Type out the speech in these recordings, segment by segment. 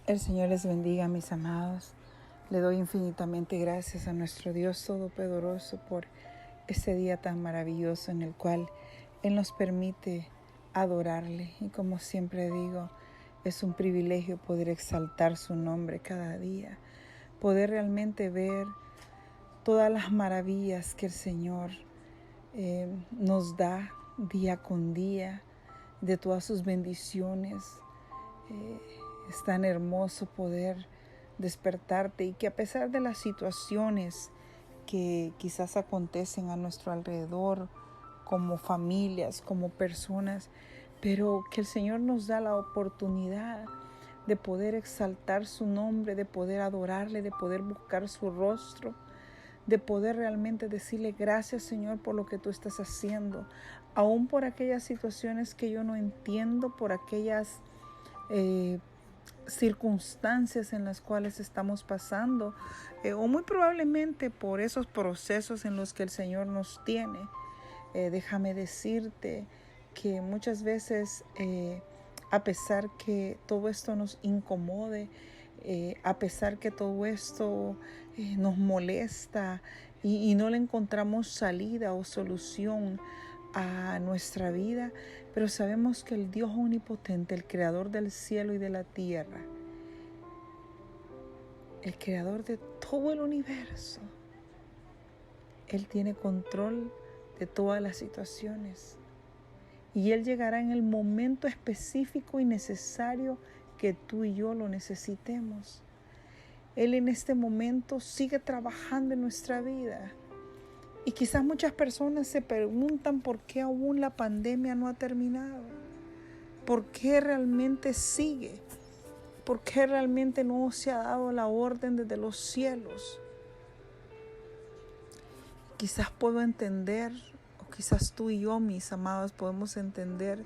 El Señor les bendiga, mis amados. Le doy infinitamente gracias a nuestro Dios Todopoderoso por este día tan maravilloso en el cual Él nos permite adorarle. Y como siempre digo, es un privilegio poder exaltar su nombre cada día, poder realmente ver todas las maravillas que el Señor nos da día con día, de todas sus bendiciones. Es tan hermoso poder despertarte y que a pesar de las situaciones que quizás acontecen a nuestro alrededor, como familias, como personas, pero que el Señor nos da la oportunidad de poder exaltar su nombre, de poder adorarle, de poder buscar su rostro, de poder realmente decirle gracias, Señor, por lo que tú estás haciendo, aún por aquellas situaciones que yo no entiendo, por aquellas circunstancias en las cuales estamos pasando, o muy probablemente por esos procesos en los que el Señor nos tiene. Déjame decirte que muchas veces, a pesar que todo esto nos incomode, a pesar que todo esto nos molesta y no le encontramos salida o solución a nuestra vida, pero sabemos que el Dios omnipotente, el creador del cielo y de la tierra, el creador de todo el universo, Él tiene control de todas las situaciones. Y Él llegará en el momento específico y necesario que tú y yo lo necesitemos. Él en este momento sigue trabajando en nuestra vida. Y quizás muchas personas se preguntan por qué aún la pandemia no ha terminado. ¿Por qué realmente sigue? ¿Por qué realmente no se ha dado la orden desde los cielos? Quizás puedo entender, o quizás tú y yo, mis amados, podemos entender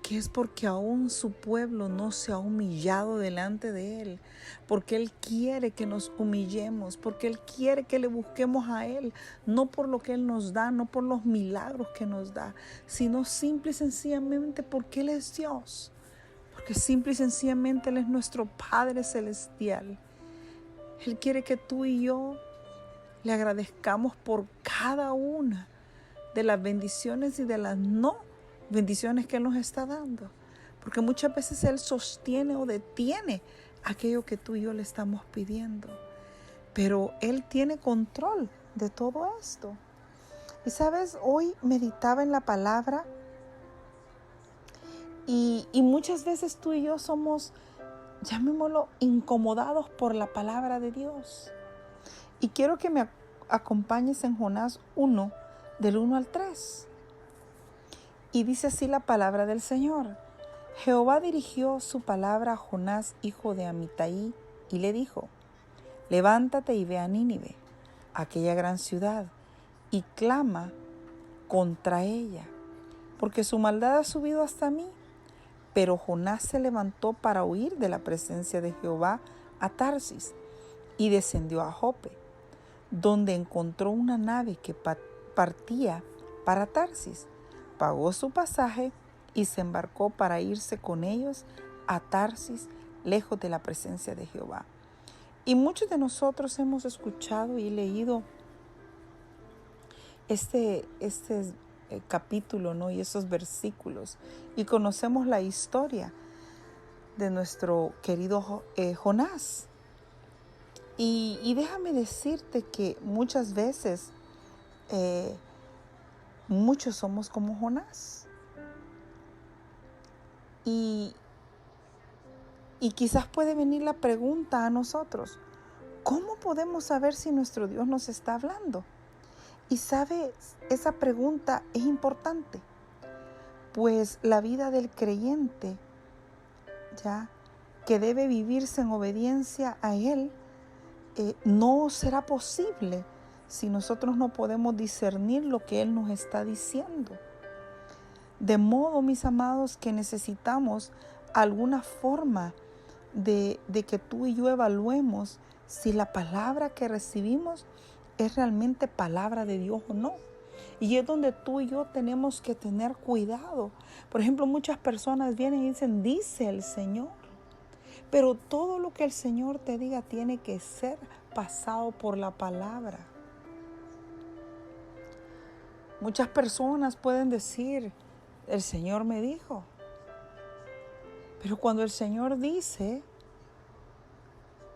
que es porque aún su pueblo no se ha humillado delante de Él, porque Él quiere que nos humillemos, porque Él quiere que le busquemos a Él, no por lo que Él nos da, no por los milagros que nos da, sino simple y sencillamente porque Él es Dios, porque simple y sencillamente Él es nuestro Padre Celestial. Él quiere que tú y yo le agradezcamos por cada una de las bendiciones y de las no bendiciones que Él nos está dando. Porque muchas veces Él sostiene o detiene aquello que tú y yo le estamos pidiendo. Pero Él tiene control de todo esto. Y sabes, hoy meditaba en la palabra y muchas veces tú y yo somos, llamémoslo, incomodados por la palabra de Dios. Y quiero que me acompañes en Jonás 1, del 1 al 3. Y dice así la palabra del Señor. Jehová dirigió su palabra a Jonás, hijo de Amitai, y le dijo: levántate y ve a Nínive, aquella gran ciudad, y clama contra ella, porque su maldad ha subido hasta mí. Pero Jonás se levantó para huir de la presencia de Jehová a Tarsis, y descendió a Jope, donde encontró una nave que partía para Tarsis. Pagó su pasaje y se embarcó para irse con ellos a Tarsis, lejos de la presencia de Jehová. Y muchos de nosotros hemos escuchado y leído este capítulo, ¿no? Y esos versículos, y conocemos la historia de nuestro querido Jonás. Y déjame decirte que muchas veces muchos somos como Jonás. Y quizás puede venir la pregunta a nosotros: ¿cómo podemos saber si nuestro Dios nos está hablando? Y sabes, esa pregunta es importante, pues la vida del creyente, ya que debe vivirse en obediencia a Él, no será posible si nosotros no podemos discernir lo que Él nos está diciendo. De modo, mis amados, que necesitamos alguna forma de que tú y yo evaluemos si la palabra que recibimos es realmente palabra de Dios o no. Y es donde tú y yo tenemos que tener cuidado. Por ejemplo, muchas personas vienen y dicen: dice el Señor. Pero todo lo que el Señor te diga tiene que ser pasado por la palabra. Muchas personas pueden decir, el Señor me dijo. Pero cuando el Señor dice,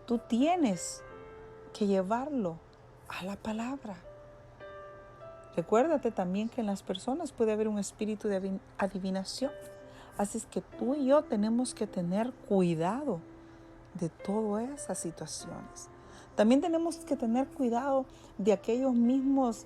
tú tienes que llevarlo a la palabra. Recuérdate también que en las personas puede haber un espíritu de adivinación. Así es que tú y yo tenemos que tener cuidado de todas esas situaciones. También tenemos que tener cuidado de aquellos mismos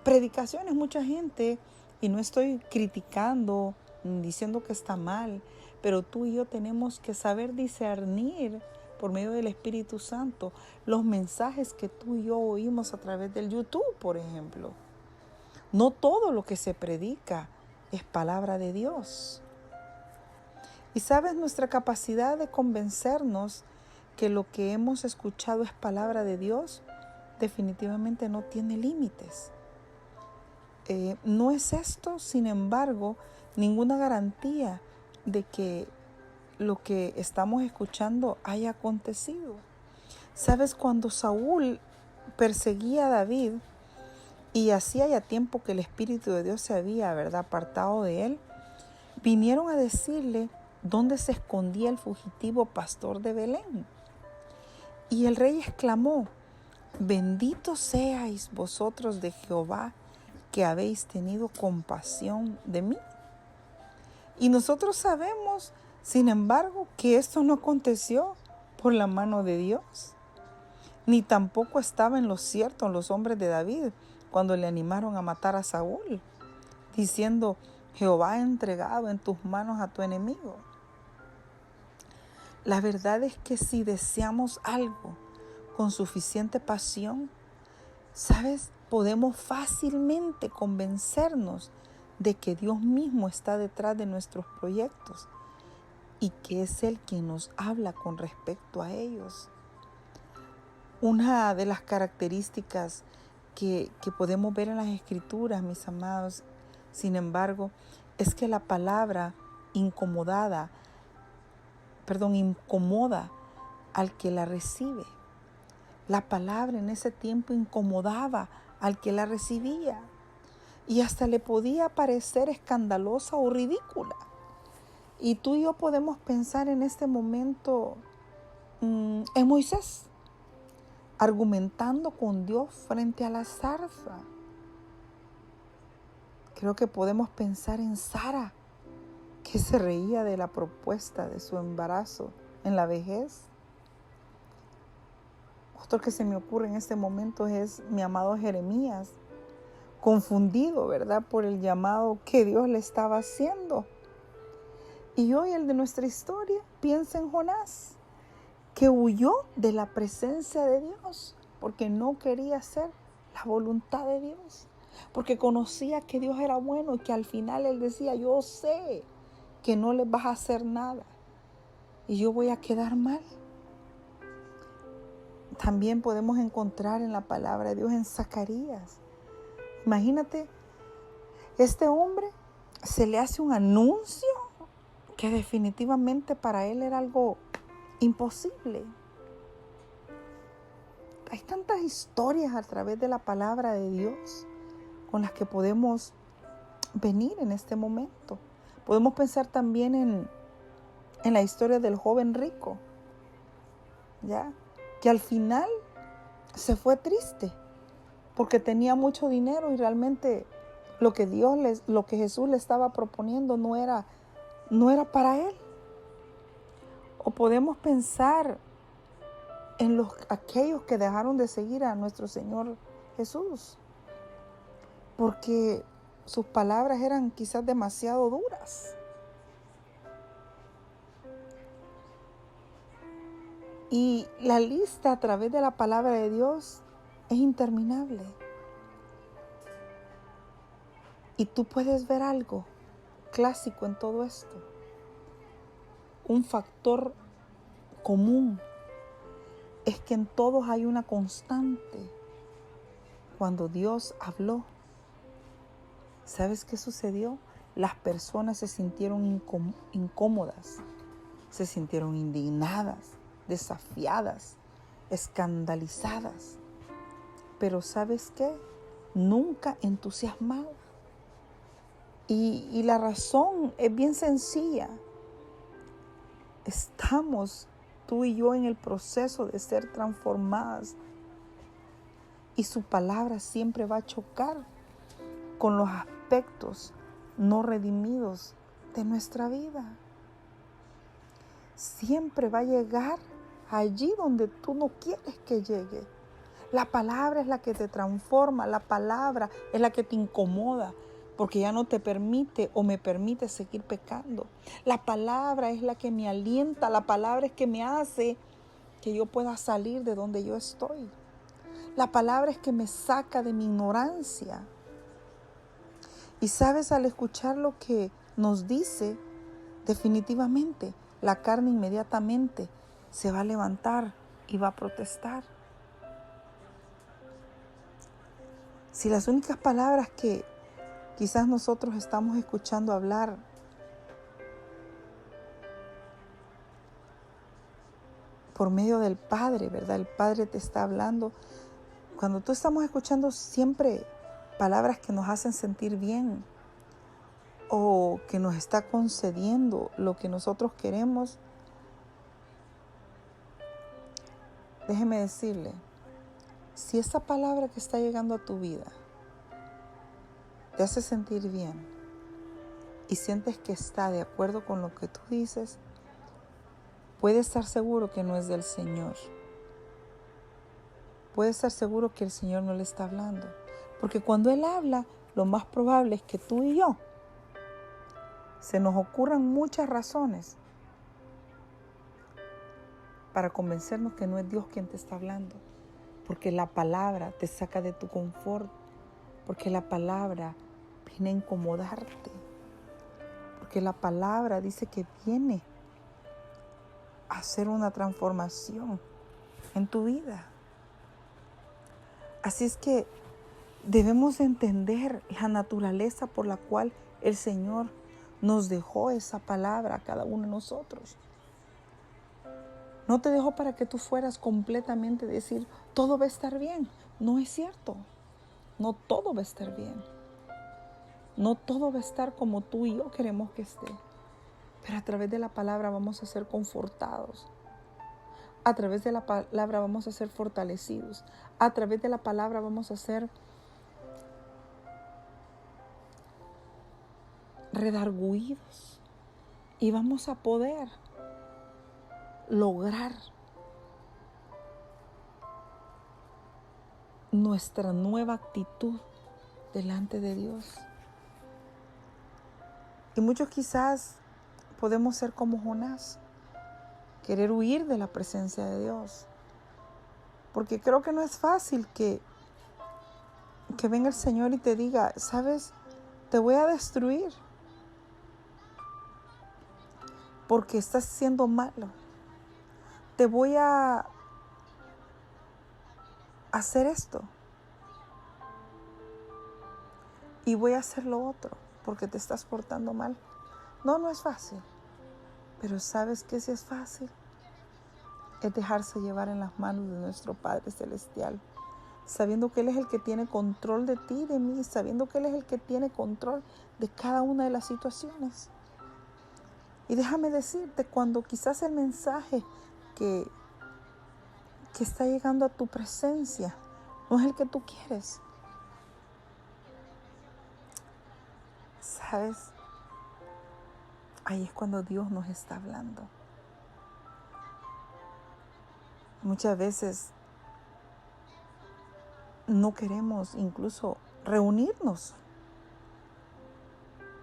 predicaciones. Mucha gente, y no estoy criticando, diciendo que está mal, pero tú y yo tenemos que saber discernir por medio del Espíritu Santo los mensajes que tú y yo oímos a través del YouTube, por ejemplo. No todo lo que se predica es palabra de Dios. Y sabes, nuestra capacidad de convencernos que lo que hemos escuchado es palabra de Dios definitivamente no tiene límites. No es esto, sin embargo, ninguna garantía de que lo que estamos escuchando haya acontecido. Sabes, cuando Saúl perseguía a David y hacía ya tiempo que el Espíritu de Dios se había, apartado de él, vinieron a decirle dónde se escondía el fugitivo pastor de Belén. Y el rey exclamó, bendito seáis vosotros de Jehová, que habéis tenido compasión de mí. Y nosotros sabemos, sin embargo, que esto no aconteció por la mano de Dios, ni tampoco estaba en lo cierto los hombres de David cuando le animaron a matar a Saúl, diciendo, Jehová ha entregado en tus manos a tu enemigo. La verdad es que si deseamos algo con suficiente pasión, ¿sabes? Podemos fácilmente convencernos de que Dios mismo está detrás de nuestros proyectos y que es Él quien nos habla con respecto a ellos. Una de las características que podemos ver en las Escrituras, mis amados, sin embargo, es que la palabra incomoda al que la recibe. La palabra en ese tiempo incomodaba al que la recibía y hasta le podía parecer escandalosa o ridícula. Y tú y yo podemos pensar en este momento en Moisés, argumentando con Dios frente a la zarza. Creo que podemos pensar en Sara, que se reía de la propuesta de su embarazo en la vejez. Otro que se me ocurre en este momento es mi amado Jeremías, confundido, por el llamado que Dios le estaba haciendo. Y hoy el de nuestra historia piensa en Jonás, que huyó de la presencia de Dios porque no quería hacer la voluntad de Dios, porque conocía que Dios era bueno y que al final él decía, yo sé que no les vas a hacer nada y yo voy a quedar mal. También podemos encontrar en la palabra de Dios en Zacarías. Imagínate, este hombre se le hace un anuncio que definitivamente para él era algo imposible. Hay tantas historias a través de la palabra de Dios con las que podemos venir en este momento. Podemos pensar también en la historia del joven rico, que al final se fue triste porque tenía mucho dinero y realmente lo que Jesús le estaba proponiendo no era para él. O podemos pensar en aquellos que dejaron de seguir a nuestro Señor Jesús porque sus palabras eran quizás demasiado duras. Y la lista a través de la palabra de Dios es interminable. Y tú puedes ver algo clásico en todo esto. Un factor común es que en todos hay una constante. Cuando Dios habló, ¿sabes qué sucedió? Las personas se sintieron incómodas. se sintieron indignadas, desafiadas, escandalizadas. Pero ¿sabes qué? Nunca entusiasmadas. Y la razón es bien sencilla. Estamos tú y yo en el proceso de ser transformadas. Y su palabra siempre va a chocar con los aspectos no redimidos de nuestra vida. Siempre va a llegar allí donde tú no quieres que llegue. La palabra es la que te transforma, la palabra es la que te incomoda, porque ya no te permite o me permite seguir pecando. La palabra es la que me alienta, la palabra es que me hace que yo pueda salir de donde yo estoy. La palabra es que me saca de mi ignorancia. Y sabes, al escuchar lo que nos dice, definitivamente la carne inmediatamente se va a levantar y va a protestar. Si las únicas palabras que quizás nosotros estamos escuchando hablar por medio del Padre, ¿verdad? El Padre te está hablando. Cuando tú estamos escuchando siempre palabras que nos hacen sentir bien o que nos está concediendo lo que nosotros queremos, déjeme decirle, si esa palabra que está llegando a tu vida te hace sentir bien y sientes que está de acuerdo con lo que tú dices, puedes estar seguro que no es del Señor. Puedes estar seguro que el Señor no le está hablando. Porque cuando Él habla, lo más probable es que tú y yo se nos ocurran muchas razones para convencernos que no es Dios quien te está hablando. Porque la palabra te saca de tu confort. Porque la palabra viene a incomodarte. Porque la palabra dice que viene a hacer una transformación en tu vida. Así es que debemos entender la naturaleza por la cual el Señor nos dejó esa palabra a cada uno de nosotros. No te dejó para que tú fueras completamente decir, todo va a estar bien. No es cierto. No todo va a estar bien. No todo va a estar como tú y yo queremos que esté. Pero a través de la palabra vamos a ser confortados. A través de la palabra vamos a ser fortalecidos. A través de la palabra vamos a ser redarguidos. Y vamos a poder lograr nuestra nueva actitud delante de Dios. Y muchos quizás podemos ser como Jonás, querer huir de la presencia de Dios. Porque creo que no es fácil que venga el Señor y te diga, ¿sabes? Te voy a destruir porque estás siendo malo. Te voy a hacer esto y voy a hacer lo otro porque te estás portando mal. No es fácil. Pero ¿sabes qué sí es fácil? Es dejarse llevar en las manos de nuestro Padre Celestial, sabiendo que Él es el que tiene control de ti y de mí, sabiendo que Él es el que tiene control de cada una de las situaciones. Y déjame decirte, cuando quizás el mensaje que está llegando a tu presencia no es el que tú quieres, ¿sabes? Ahí es cuando Dios nos está hablando. Muchas veces no queremos incluso reunirnos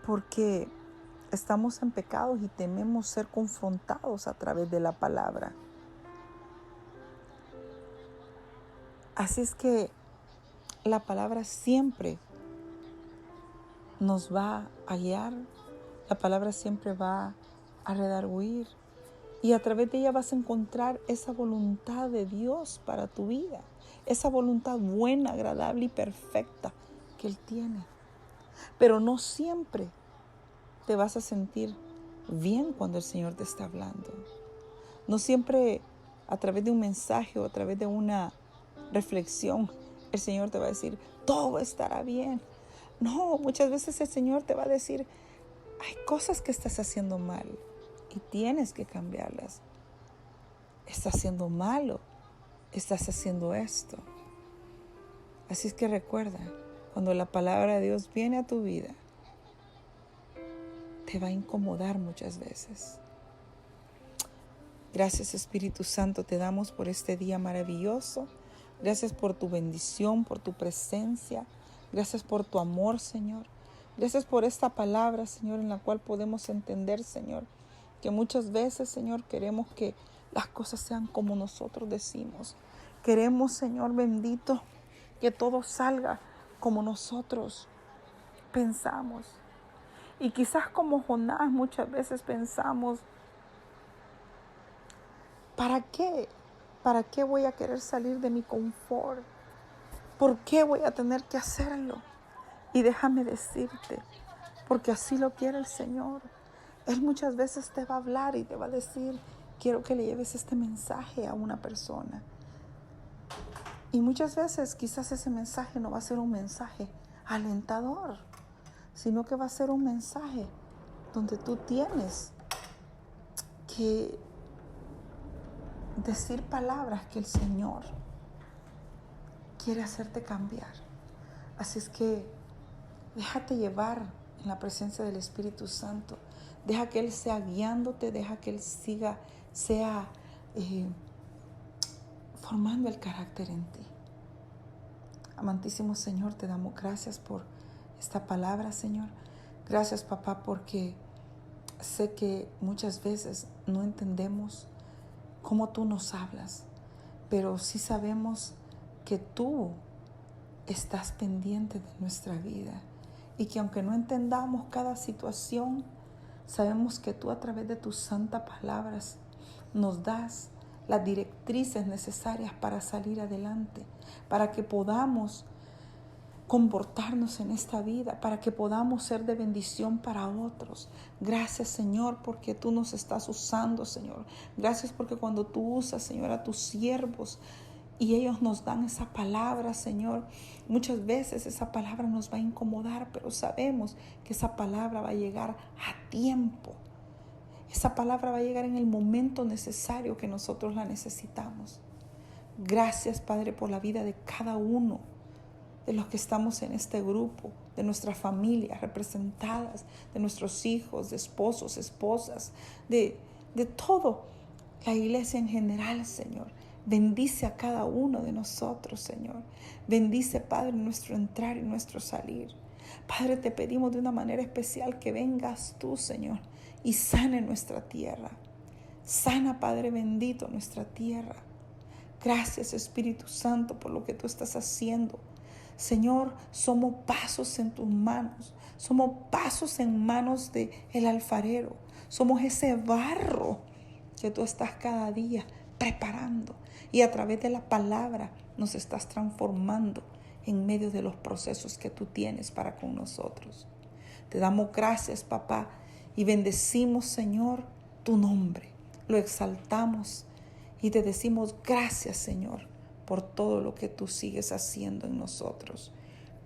porque estamos en pecados y tememos ser confrontados a través de la palabra. Así es que la palabra siempre nos va a guiar, la palabra siempre va a redarguir y a través de ella vas a encontrar esa voluntad de Dios para tu vida, esa voluntad buena, agradable y perfecta que Él tiene. Pero no siempre te vas a sentir bien cuando el Señor te está hablando. No siempre a través de un mensaje o a través de una reflexión el Señor te va a decir, todo estará bien. No, muchas veces el Señor te va a decir, hay cosas que estás haciendo mal y tienes que cambiarlas. Estás haciendo malo, estás haciendo esto. Así es que recuerda, cuando la palabra de Dios viene a tu vida, te va a incomodar muchas veces. Gracias, Espíritu Santo, te damos por este día maravilloso. Gracias por tu bendición, por tu presencia. Gracias por tu amor, Señor. Gracias por esta palabra, Señor, en la cual podemos entender, Señor, que muchas veces, Señor, queremos que las cosas sean como nosotros decimos. Queremos, Señor bendito, que todo salga como nosotros pensamos. Y quizás como Jonás muchas veces pensamos, ¿para qué? ¿Para qué voy a querer salir de mi confort? ¿Por qué voy a tener que hacerlo? Y déjame decirte, porque así lo quiere el Señor. Él muchas veces te va a hablar y te va a decir, quiero que le lleves este mensaje a una persona. Y muchas veces quizás ese mensaje no va a ser un mensaje alentador, sino que va a ser un mensaje donde tú tienes que decir palabras que el Señor quiere hacerte cambiar. Así es que déjate llevar en la presencia del Espíritu Santo. Deja que Él sea guiándote, deja que Él sea formando el carácter en ti. Amantísimo Señor, te damos gracias por esta palabra, Señor. Gracias, papá, porque sé que muchas veces no entendemos cómo tú nos hablas, pero sí sabemos que tú estás pendiente de nuestra vida y que aunque no entendamos cada situación, sabemos que tú a través de tus santas palabras nos das las directrices necesarias para salir adelante, para que podamos comportarnos en esta vida, para que podamos ser de bendición para otros. Gracias, Señor, porque tú nos estás usando, Señor. Gracias porque cuando tú usas, Señor, a tus siervos y ellos nos dan esa palabra, Señor, muchas veces esa palabra nos va a incomodar, pero sabemos que esa palabra va a llegar a tiempo. Esa palabra va a llegar en el momento necesario que nosotros la necesitamos. Gracias, Padre, por la vida de cada uno de los que estamos en este grupo, de nuestras familias representadas, de nuestros hijos, de esposos, esposas, de todo, la iglesia en general, Señor. Bendice a cada uno de nosotros, Señor. Bendice, Padre, nuestro entrar y nuestro salir. Padre, te pedimos de una manera especial que vengas tú, Señor, y sane nuestra tierra. Sana, Padre bendito, nuestra tierra. Gracias, Espíritu Santo, por lo que tú estás haciendo. Señor, somos pasos en tus manos. Somos pasos en manos del alfarero. Somos ese barro que tú estás cada día preparando. Y a través de la palabra nos estás transformando en medio de los procesos que tú tienes para con nosotros. Te damos gracias, papá, y bendecimos, Señor, tu nombre. Lo exaltamos y te decimos gracias, Señor, por todo lo que tú sigues haciendo en nosotros.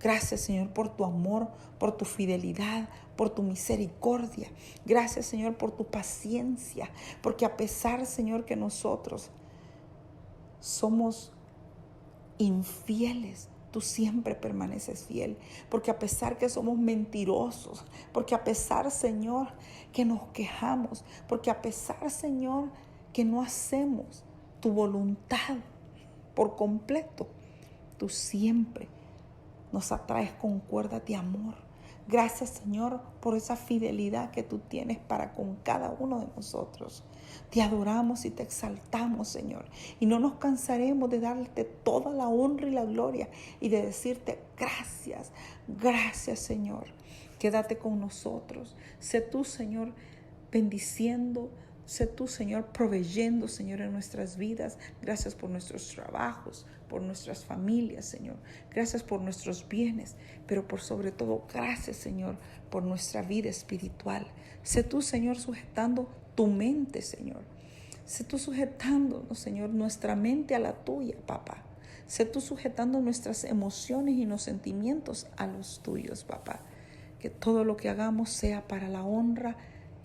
Gracias, Señor, por tu amor, por tu fidelidad, por tu misericordia. Gracias, Señor, por tu paciencia, porque a pesar, Señor, que nosotros somos infieles, tú siempre permaneces fiel, porque a pesar que somos mentirosos, porque a pesar, Señor, que nos quejamos, porque a pesar, Señor, que no hacemos tu voluntad por completo, tú siempre nos atraes con cuerdas de amor. Gracias, Señor, por esa fidelidad que tú tienes para con cada uno de nosotros. Te adoramos y te exaltamos, Señor. Y no nos cansaremos de darte toda la honra y la gloria y de decirte gracias, gracias, Señor. Quédate con nosotros. Sé tú, Señor, bendiciendo, Sé tú, Señor, proveyendo, Señor, en nuestras vidas. Gracias por nuestros trabajos, por nuestras familias, Señor. Gracias por nuestros bienes, pero por sobre todo, gracias, Señor, por nuestra vida espiritual. Sé tú, Señor, sujetando tu mente, Señor. Sé tú sujetándonos, Señor, nuestra mente a la tuya, papá. Sé tú sujetando nuestras emociones y los sentimientos a los tuyos, papá. Que todo lo que hagamos sea para la honra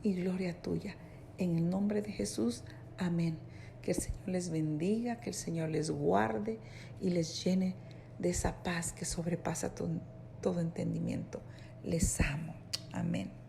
y gloria tuya. En el nombre de Jesús, amén. Que el Señor les bendiga, que el Señor les guarde y les llene de esa paz que sobrepasa todo entendimiento. Les amo. Amén.